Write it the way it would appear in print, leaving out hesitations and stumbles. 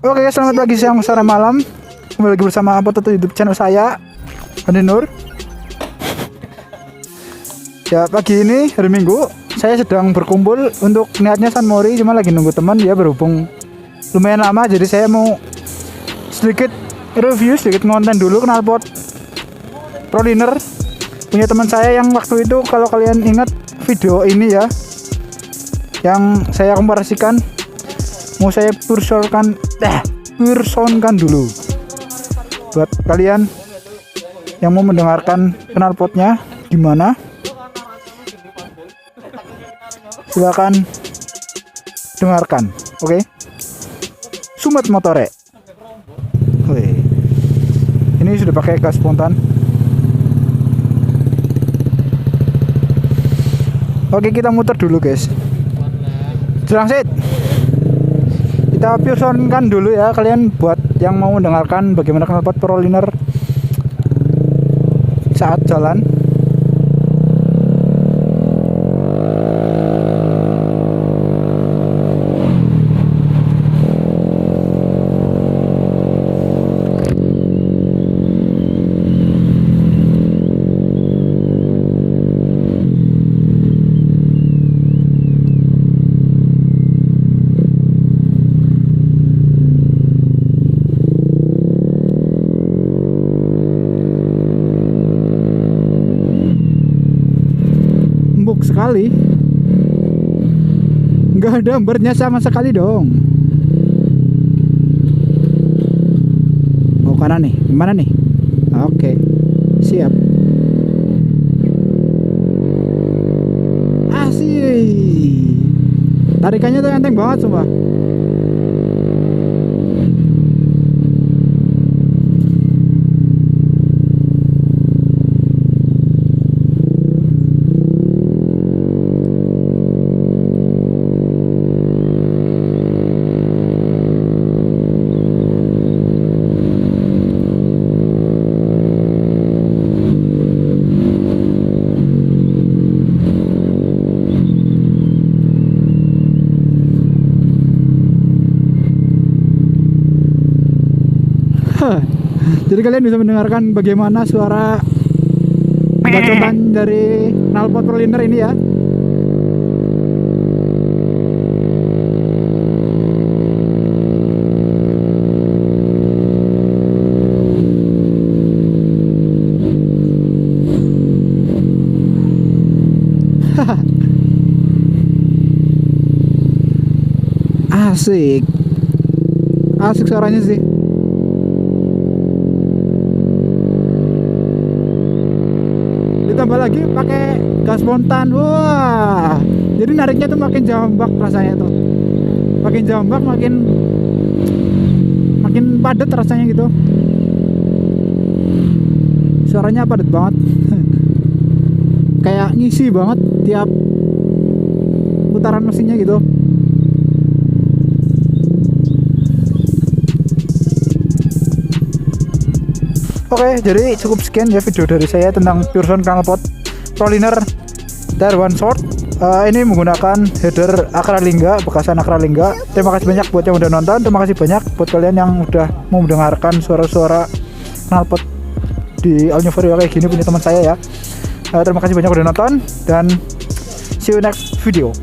Oke, selamat pagi, siang, sore, malam. Kembali lagi bersama Potato YouTube channel saya, Andi Nur. Ya, pagi ini hari Minggu, saya sedang berkumpul untuk niatnya San Mori, cuma lagi nunggu teman. Dia berhubung lumayan lama, jadi saya mau sedikit review, sedikit ngonten dulu knalpot Proliner punya teman saya yang waktu itu, kalau kalian ingat video ini ya, yang saya komparasikan, mau saya personkan dulu buat kalian yang mau mendengarkan knalpotnya gimana. Silakan dengarkan, oke? Sumet motore. Wih. Ini sudah pakai gas spontan. Oke, kita muter dulu guys. Jelangsit. Kita personkan dulu ya kalian, buat yang mau mendengarkan bagaimana knalpot Proliner saat jalan. Empuk sekali, nggak ada embernya sama sekali dong. Mau kanan nih, gimana nih? Oke, siap. Asik, tarikannya tuh enteng banget sumpah. Jadi kalian bisa mendengarkan bagaimana suara bacotan dari knalpot Proliner ini ya. Asik, asik suaranya sih. Ditambah lagi pakai gas spontan, wah, jadi nariknya tuh makin jambak rasanya tuh, makin jambak, makin padat rasanya gitu. Suaranya padat banget. Kayak ngisi banget tiap putaran mesinnya gitu. Oke, jadi cukup sekian ya video dari saya tentang person knalpot Proliner Tier 1 Short. Ini menggunakan header Akralingga, bekasan Akralingga. Terima kasih banyak buat yang udah nonton. Terima kasih banyak buat kalian yang udah mau mendengarkan suara-suara knalpot di all new Vario kayak gini punya teman saya ya. Terima kasih banyak udah nonton, dan see you next video.